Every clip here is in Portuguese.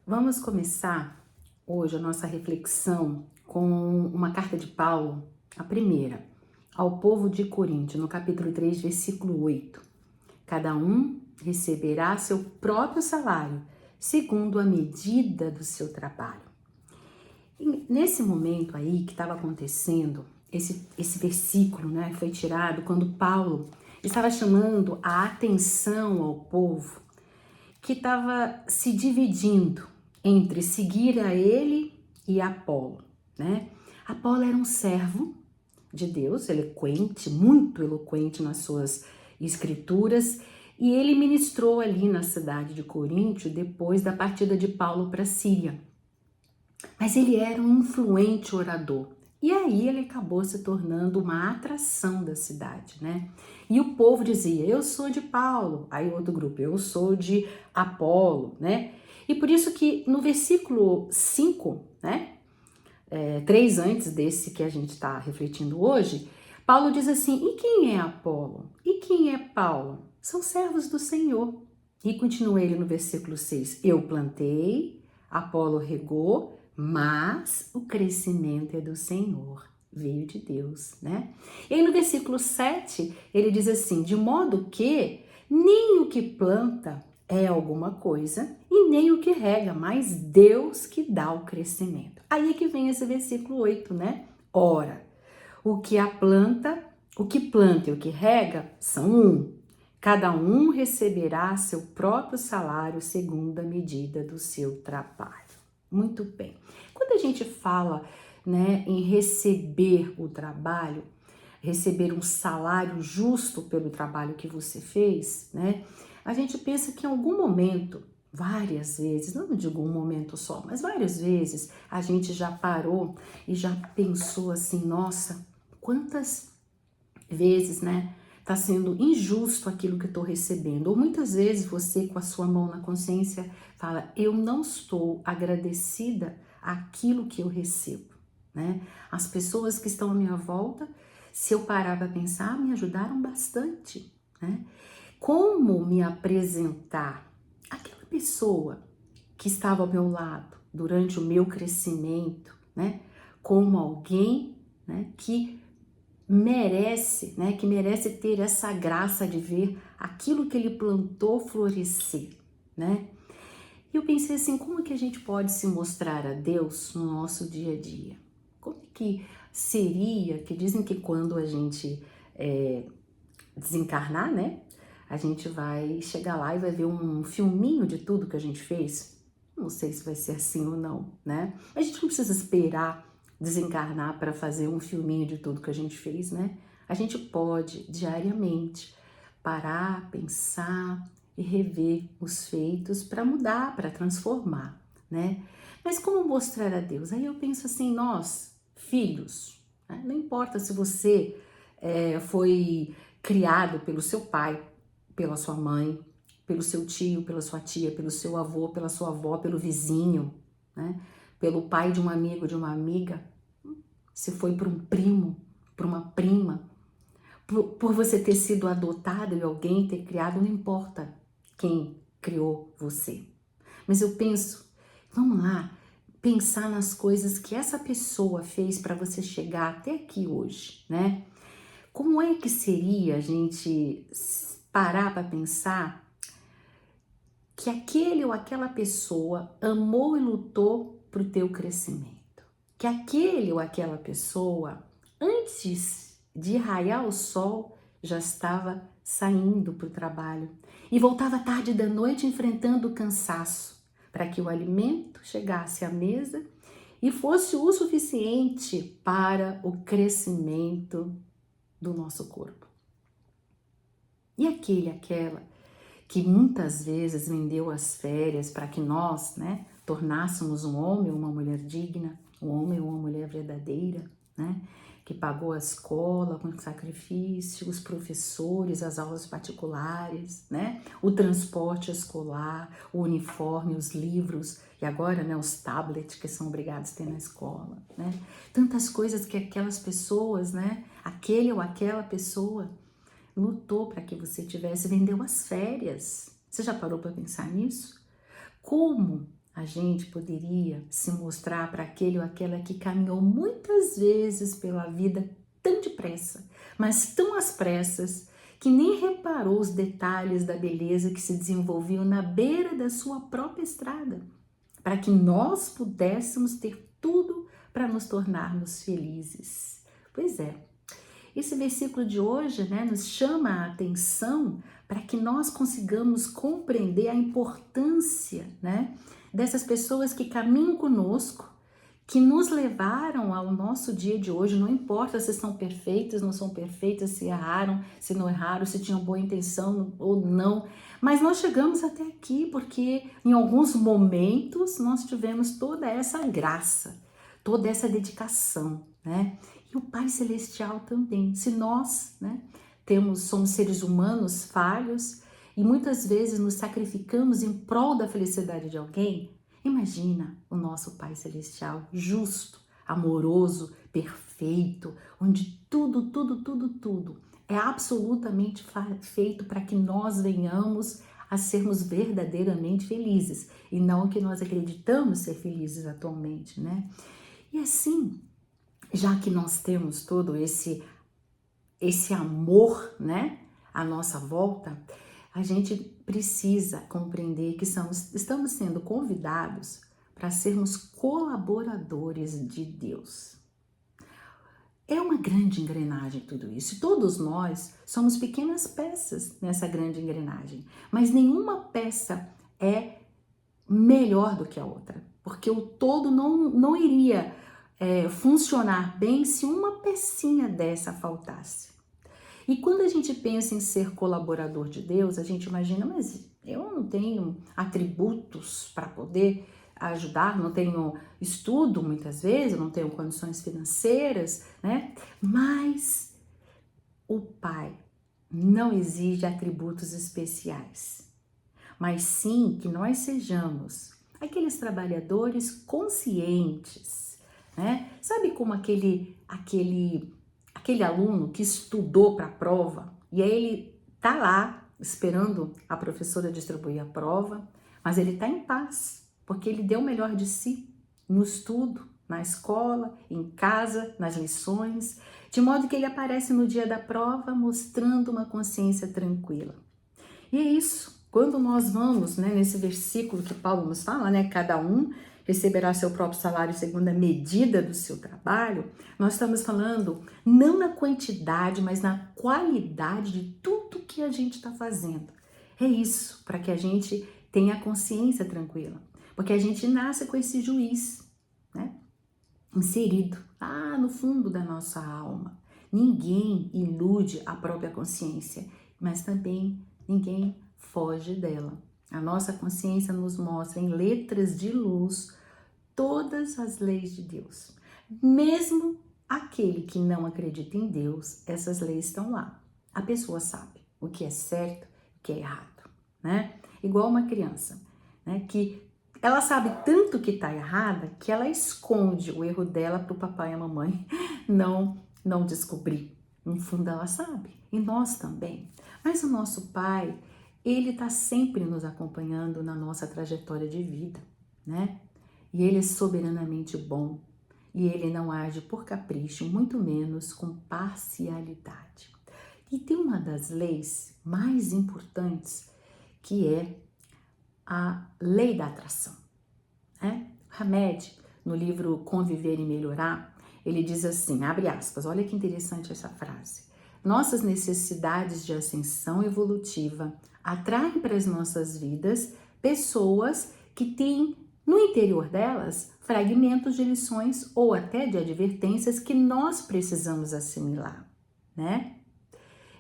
Vamos começar hoje a nossa reflexão com uma carta de Paulo, a primeira, ao povo de Corinto, no capítulo 3, versículo 8. Cada um receberá seu próprio salário, segundo a medida do seu trabalho. E nesse momento aí que estava acontecendo, esse versículo, foi tirado quando Paulo estava chamando a atenção ao povo que estava se dividindo entre seguir a ele e Apolo, né? Apolo era um servo de Deus, eloquente, muito eloquente nas suas escrituras, e ele ministrou ali na cidade de Corinto depois da partida de Paulo para a Síria. Mas ele era um influente orador. E aí ele acabou se tornando uma atração da cidade, né? E o povo dizia, eu sou de Paulo. Aí outro grupo, eu sou de Apolo, né? E por isso que no versículo 5, né? 3 antes desse que a gente está refletindo hoje, Paulo diz assim, e quem é Apolo? E quem é Paulo? São servos do Senhor. E continua ele no versículo 6, eu plantei, Apolo regou, mas o crescimento é do Senhor, veio de Deus, né? E aí no versículo 7, ele diz assim, de modo que nem o que planta é alguma coisa e nem o que rega, mas Deus que dá o crescimento. Aí é que vem esse versículo 8, né? Ora, o que planta e o que rega são um. Cada um receberá seu próprio salário segundo a medida do seu trabalho. Muito bem. Quando a gente fala, em receber o trabalho, receber um salário justo pelo trabalho que você fez, a gente pensa que em algum momento, várias vezes, não digo um momento só, mas várias vezes a gente já parou e já pensou assim, nossa, quantas vezes, tá sendo injusto aquilo que eu tô recebendo. Ou muitas vezes você, com a sua mão na consciência, fala, eu não estou agradecida àquilo que eu recebo, né? As pessoas que estão à minha volta, se eu parar para pensar, me ajudaram bastante, né? Como me apresentar àquela pessoa que estava ao meu lado durante o meu crescimento, como alguém, que merece ter essa graça de ver aquilo que ele plantou florescer, né? E eu pensei assim, como que a gente pode se mostrar a Deus no nosso dia a dia? Como que seria, que dizem que quando a gente desencarnar, a gente vai chegar lá e vai ver um filminho de tudo que a gente fez. Não sei se vai ser assim ou não, né? A gente não precisa esperar desencarnar para fazer um filminho de tudo que a gente fez, né? A gente pode, diariamente, parar, pensar e rever os feitos para mudar, para transformar, né? Mas como mostrar a Deus? Aí eu penso assim, nós, filhos, não importa se você foi criado pelo seu pai, pela sua mãe, pelo seu tio, pela sua tia, pelo seu avô, pela sua avó, pelo vizinho, pelo pai de um amigo, de uma amiga, se foi por um primo, por uma prima, por você ter sido adotado e alguém ter criado, não importa quem criou você. Mas eu penso, vamos lá, pensar nas coisas que essa pessoa fez para você chegar até aqui hoje, né? Como é que seria a gente parar para pensar que aquele ou aquela pessoa amou e lutou para o teu crescimento? Que aquele ou aquela pessoa, antes de raiar o sol, já estava saindo para o trabalho e voltava tarde da noite enfrentando o cansaço para que o alimento chegasse à mesa e fosse o suficiente para o crescimento do nosso corpo. E aquela que muitas vezes vendeu as férias para que nós, tornássemos um homem ou uma mulher digna, um homem ou uma mulher verdadeira, que pagou a escola com sacrifício, os professores, as aulas particulares, o transporte escolar, o uniforme, os livros e agora, os tablets que são obrigados a ter na escola, Tantas coisas que aquelas pessoas, aquele ou aquela pessoa lutou para que você tivesse, vendeu as férias. Você já parou para pensar nisso? Como a gente poderia se mostrar para aquele ou aquela que caminhou muitas vezes pela vida tão depressa, mas tão às pressas, que nem reparou os detalhes da beleza que se desenvolviam na beira da sua própria estrada, para que nós pudéssemos ter tudo para nos tornarmos felizes. Pois é, esse versículo de hoje, nos chama a atenção para que nós consigamos compreender a importância, dessas pessoas que caminham conosco, que nos levaram ao nosso dia de hoje. Não importa se são perfeitas, não são perfeitas, se erraram, se não erraram, se tinham boa intenção ou não, mas nós chegamos até aqui porque em alguns momentos nós tivemos toda essa graça, toda essa dedicação, E o Pai Celestial também. Se nós, somos seres humanos falhos e muitas vezes nos sacrificamos em prol da felicidade de alguém, imagina o nosso Pai Celestial, justo, amoroso, perfeito, onde tudo é absolutamente feito para que nós venhamos a sermos verdadeiramente felizes e não o que nós acreditamos ser felizes atualmente, E assim, já que nós temos todo esse amor, à nossa volta, a gente precisa compreender que estamos sendo convidados para sermos colaboradores de Deus. É uma grande engrenagem tudo isso. Todos nós somos pequenas peças nessa grande engrenagem, mas nenhuma peça é melhor do que a outra, porque o todo não iria funcionar bem se uma pecinha dessa faltasse. E quando a gente pensa em ser colaborador de Deus, a gente imagina, mas eu não tenho atributos para poder ajudar, não tenho estudo muitas vezes, não tenho condições financeiras, Mas o Pai não exige atributos especiais, mas sim que nós sejamos aqueles trabalhadores conscientes, Sabe como aquele aluno que estudou para a prova e aí ele tá lá esperando a professora distribuir a prova, mas ele tá em paz, porque ele deu o melhor de si no estudo, na escola, em casa, nas lições, de modo que ele aparece no dia da prova mostrando uma consciência tranquila. E é isso, quando nós vamos, nesse versículo que Paulo nos fala, cada um receberá seu próprio salário segundo a medida do seu trabalho, nós estamos falando não na quantidade, mas na qualidade de tudo que a gente está fazendo. É isso, para que a gente tenha a consciência tranquila, porque a gente nasce com esse juiz, inserido lá no fundo da nossa alma. Ninguém ilude a própria consciência, mas também ninguém foge dela. A nossa consciência nos mostra em letras de luz todas as leis de Deus. Mesmo aquele que não acredita em Deus, essas leis estão lá. A pessoa sabe o que é certo e o que é errado, Igual uma criança, que ela sabe tanto que está errada que ela esconde o erro dela para o papai e a mamãe não descobrir. No fundo ela sabe, e nós também. Mas o nosso Pai, Ele está sempre nos acompanhando na nossa trajetória de vida, E Ele é soberanamente bom, e Ele não age por capricho, muito menos com parcialidade. E tem uma das leis mais importantes, que é a lei da atração. Hamed, no livro Conviver e Melhorar, ele diz assim, abre aspas, olha que interessante essa frase. Nossas necessidades de ascensão evolutiva atraem para as nossas vidas pessoas que têm no interior delas fragmentos de lições ou até de advertências que nós precisamos assimilar,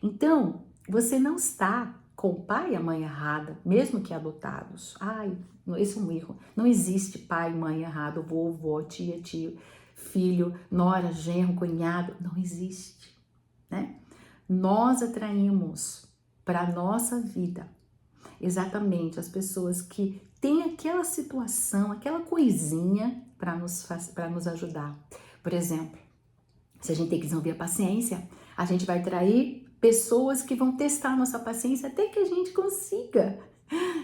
Então, você não está com o pai e a mãe errada, mesmo que adotados. Esse é um erro. Não existe pai e mãe errado, vovó, tia, tio, filho, nora, genro, cunhado. Não existe, Nós atraímos para a nossa vida exatamente as pessoas que têm aquela situação, aquela coisinha para nos ajudar. Por exemplo, se a gente tem que desenvolver a paciência, a gente vai atrair pessoas que vão testar a nossa paciência até que a gente consiga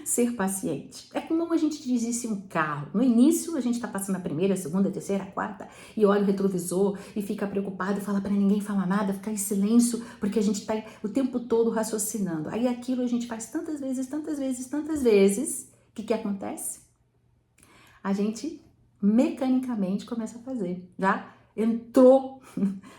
Ser paciente. É como a gente dirigisse um carro. No início, a gente está passando a primeira, a segunda, a terceira, a quarta, e olha o retrovisor e fica preocupado e fala para ninguém falar nada, ficar em silêncio, porque a gente está o tempo todo raciocinando. Aí aquilo a gente faz tantas vezes, tantas vezes, tantas vezes, que acontece? A gente mecanicamente começa a fazer. Já entrou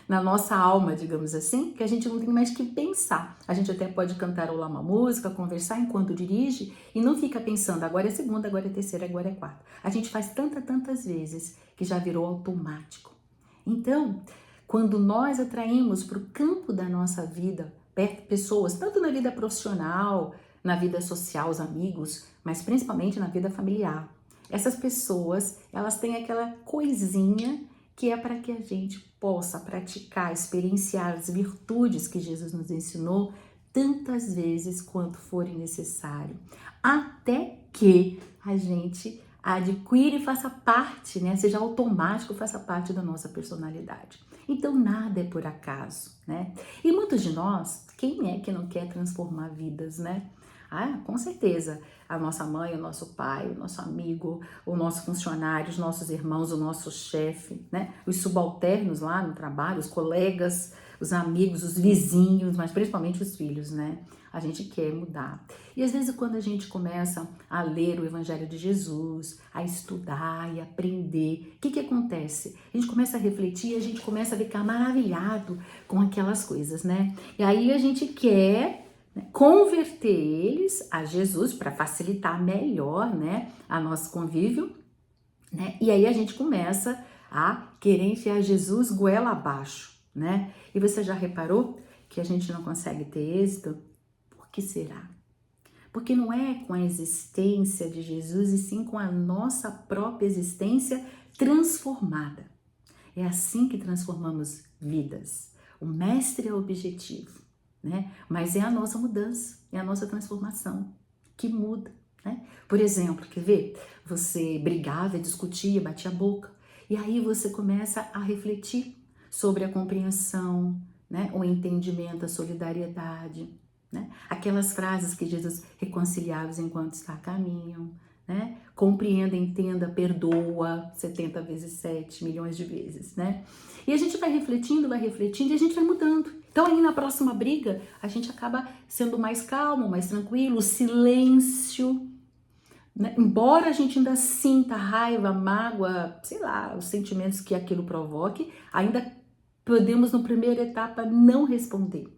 na nossa alma, digamos assim, que a gente não tem mais que pensar. A gente até pode cantarolar uma música, conversar enquanto dirige e não fica pensando agora é segunda, agora é terceira, agora é quarta. A gente faz tantas vezes que já virou automático. Então, quando nós atraímos para o campo da nossa vida pessoas, tanto na vida profissional, na vida social, os amigos, mas principalmente na vida familiar, essas pessoas, elas têm aquela coisinha que é para que a gente possa praticar, experienciar as virtudes que Jesus nos ensinou tantas vezes quanto forem necessário, até que a gente adquire e faça parte, né? Seja automático, faça parte da nossa personalidade. Então nada é por acaso, né? E muitos de nós, quem é que não quer transformar vidas, né? Ah, com certeza, a nossa mãe, o nosso pai, o nosso amigo, o nosso funcionário, os nossos irmãos, o nosso chefe, né? Os subalternos lá no trabalho, os colegas, os amigos, os vizinhos, mas principalmente os filhos, né? A gente quer mudar. E às vezes quando a gente começa a ler o Evangelho de Jesus, a estudar e aprender, o que acontece? A gente começa a refletir, a gente começa a ficar maravilhado com aquelas coisas, né? E aí a gente quer converter eles a Jesus para facilitar melhor, né, a nosso convívio, né? E aí a gente começa a querer enfiar Jesus goela abaixo, né? E você já reparou que a gente não consegue ter êxito? Por que será? Porque não é com a existência de Jesus e sim com a nossa própria existência transformada. É assim que transformamos vidas. O mestre é o objetivo, né? Mas é a nossa mudança, é a nossa transformação que muda, né? Por exemplo, quer ver? Você brigava, discutia, batia a boca, e aí você começa a refletir sobre a compreensão, né? O entendimento, a solidariedade, né? Aquelas frases que Jesus reconciliava enquanto está a caminho, né? Compreenda, entenda, perdoa 70 vezes 7 milhões de vezes, né? E a gente vai refletindo e a gente vai mudando. Então aí na próxima briga, a gente acaba sendo mais calmo, mais tranquilo, o silêncio, né? Embora a gente ainda sinta raiva, mágoa, sei lá, os sentimentos que aquilo provoque, ainda podemos, na primeira etapa, não responder.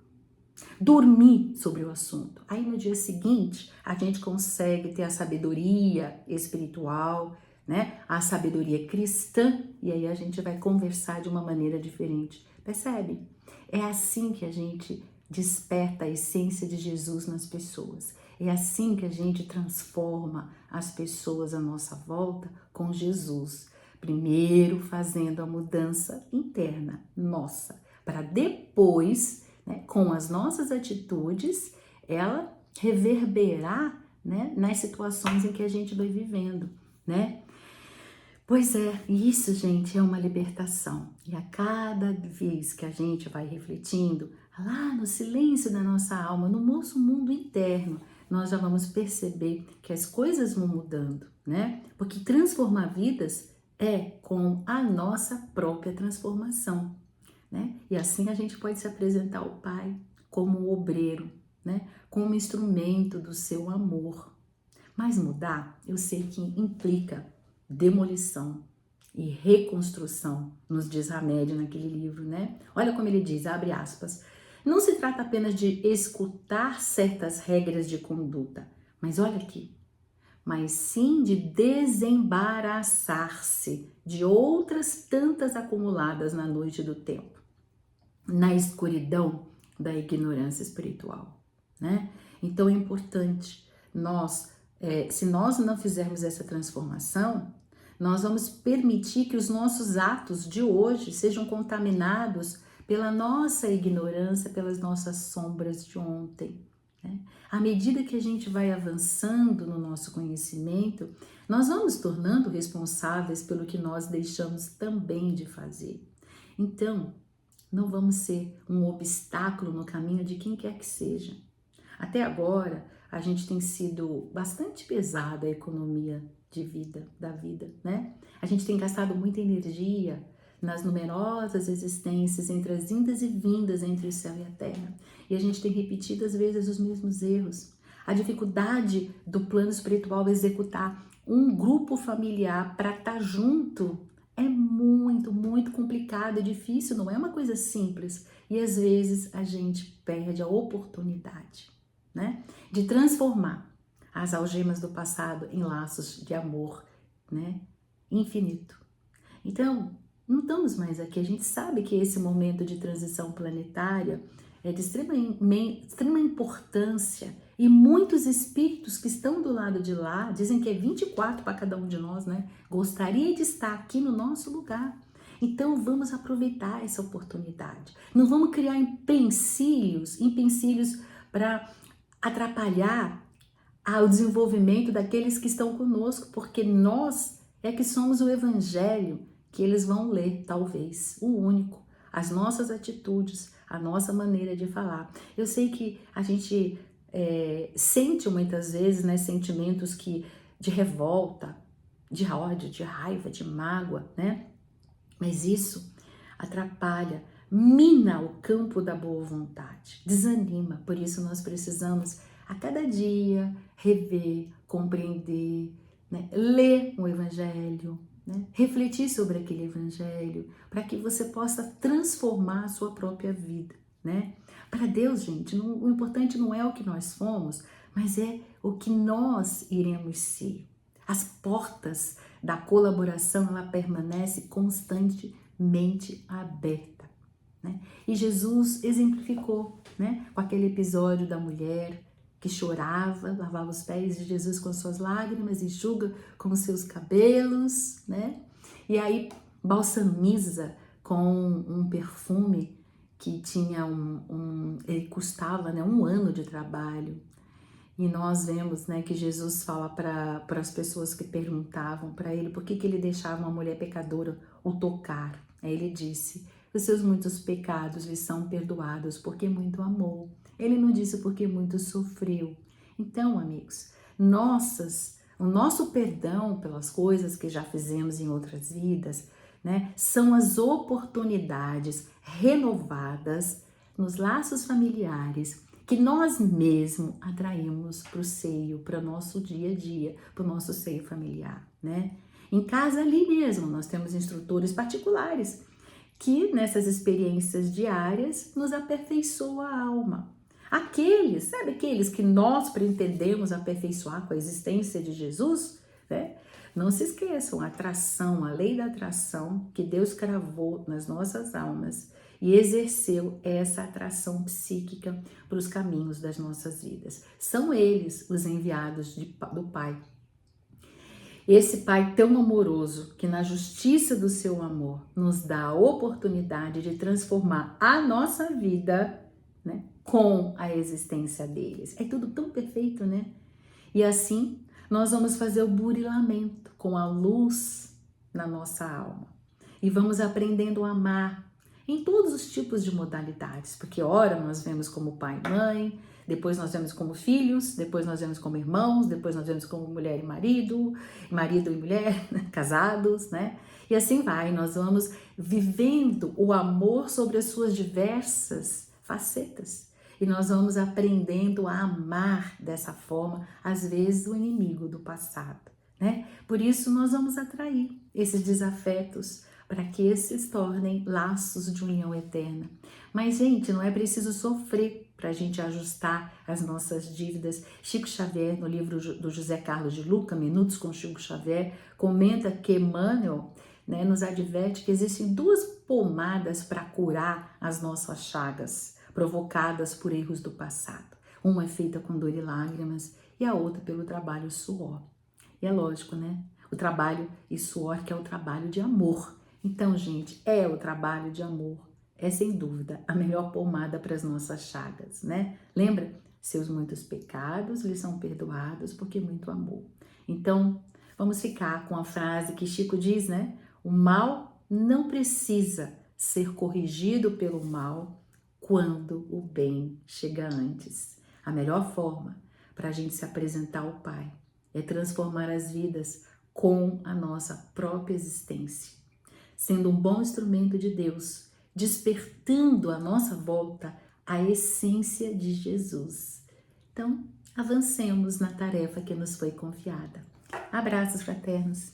Dormir sobre o assunto. Aí no dia seguinte a gente consegue ter a sabedoria espiritual, né? A sabedoria cristã, e aí a gente vai conversar de uma maneira diferente. Percebe? É assim que a gente desperta a essência de Jesus nas pessoas. É assim que a gente transforma as pessoas à nossa volta com Jesus. Primeiro fazendo a mudança interna nossa, para depois, né, com as nossas atitudes, ela reverberar, né, nas situações em que a gente vai vivendo, né? Pois é, isso, gente, é uma libertação. E a cada vez que a gente vai refletindo, lá no silêncio da nossa alma, no nosso mundo interno, nós já vamos perceber que as coisas vão mudando, né? Porque transformar vidas é com a nossa própria transformação, né? E assim a gente pode se apresentar ao Pai como um obreiro, né? Como instrumento do seu amor. Mas mudar, eu sei que implica demolição e reconstrução, nos diz Hamed naquele livro, né? Olha como ele diz, abre aspas, não se trata apenas de escutar certas regras de conduta, mas olha aqui, mas sim de desembaraçar-se de outras tantas acumuladas na noite do tempo, na escuridão da ignorância espiritual, né? Então é importante se nós não fizermos essa transformação, nós vamos permitir que os nossos atos de hoje sejam contaminados pela nossa ignorância, pelas nossas sombras de ontem, né? À medida que a gente vai avançando no nosso conhecimento, nós vamos tornando responsáveis pelo que nós deixamos também de fazer. Então, não vamos ser um obstáculo no caminho de quem quer que seja. Até agora, a gente tem sido bastante pesada a economia da vida, né? A gente tem gastado muita energia nas numerosas existências entre as indas e vindas entre o céu e a terra. E a gente tem repetido às vezes os mesmos erros. A dificuldade do plano espiritual executar um grupo familiar para estar junto é muito, muito complicado, é difícil, não é uma coisa simples. E às vezes a gente perde a oportunidade, né, de transformar as algemas do passado em laços de amor, né, infinito. Então, não estamos mais aqui. A gente sabe que esse momento de transição planetária é de extrema importância e muitos espíritos que estão do lado de lá, dizem que é 24 para cada um de nós, né? Gostaria de estar aqui no nosso lugar. Então vamos aproveitar essa oportunidade. Não vamos criar empecilhos para atrapalhar o desenvolvimento daqueles que estão conosco, porque nós é que somos o evangelho que eles vão ler, talvez, o único. As nossas atitudes, a nossa maneira de falar. Eu sei que a gente sente muitas vezes, né, sentimentos de revolta, de ódio, de raiva, de mágoa, né? Mas isso atrapalha, mina o campo da boa vontade, desanima. Por isso nós precisamos a cada dia rever, compreender, né? Ler o Evangelho, né? Refletir sobre aquele Evangelho, para que você possa transformar a sua própria vida, né? Para Deus, gente, o importante não é o que nós fomos, mas é o que nós iremos ser. As portas da colaboração, ela permanece constantemente aberta, né? E Jesus exemplificou, né, com aquele episódio da mulher que chorava, lavava os pés de Jesus com as suas lágrimas, enxuga com os seus cabelos, né? E aí balsamiza com um perfume que tinha ele custava, né, 1 ano de trabalho. E nós vemos, né, que Jesus fala para as pessoas que perguntavam para ele por que ele deixava uma mulher pecadora o tocar. Aí ele disse: os seus muitos pecados lhe são perdoados porque muito amou. Ele não disse porque muito sofreu. Então, amigos, o nosso perdão pelas coisas que já fizemos em outras vidas, né, são as oportunidades renovadas nos laços familiares que nós mesmos atraímos para o seio, para o nosso dia a dia, para o nosso seio familiar, né? Em casa ali mesmo, nós temos instrutores particulares que nessas experiências diárias nos aperfeiçoam a alma. Sabe aqueles que nós pretendemos aperfeiçoar com a existência de Jesus, né? Não se esqueçam, a lei da atração que Deus cravou nas nossas almas e exerceu essa atração psíquica para os caminhos das nossas vidas. São eles os enviados do Pai. Esse Pai tão amoroso que na justiça do seu amor nos dá a oportunidade de transformar a nossa vida, né, com a existência deles. É tudo tão perfeito, né? E assim nós vamos fazer o burilamento com a luz na nossa alma. E vamos aprendendo a amar em todos os tipos de modalidades, porque ora nós vemos como pai e mãe, depois nós vemos como filhos, depois nós vemos como irmãos, depois nós vemos como mulher e marido e mulher, casados, né? E assim vai, nós vamos vivendo o amor sobre as suas diversas facetas. E nós vamos aprendendo a amar dessa forma, às vezes, o inimigo do passado, né? Por isso nós vamos atrair esses desafetos para que esses se tornem laços de união eterna. Mas, gente, não é preciso sofrer para a gente ajustar as nossas dívidas. Chico Xavier, no livro do José Carlos de Luca, Minutos com Chico Xavier, comenta que Emmanuel, né, nos adverte que existem 2 pomadas para curar as nossas chagas provocadas por erros do passado. Uma é feita com dor e lágrimas e a outra pelo trabalho e suor. E é lógico, né? O trabalho e suor que é o trabalho de amor. Então, gente, é o trabalho de amor. É sem dúvida a melhor pomada para as nossas chagas, né? Lembra? Seus muitos pecados lhe são perdoados porque muito amor. Então, vamos ficar com a frase que Chico diz, né? O mal não precisa ser corrigido pelo mal quando o bem chega antes. A melhor forma para a gente se apresentar ao Pai. É transformar as vidas com a nossa própria existência, sendo um bom instrumento de Deus, despertando à nossa volta a essência de Jesus. Então, avancemos na tarefa que nos foi confiada. Abraços fraternos.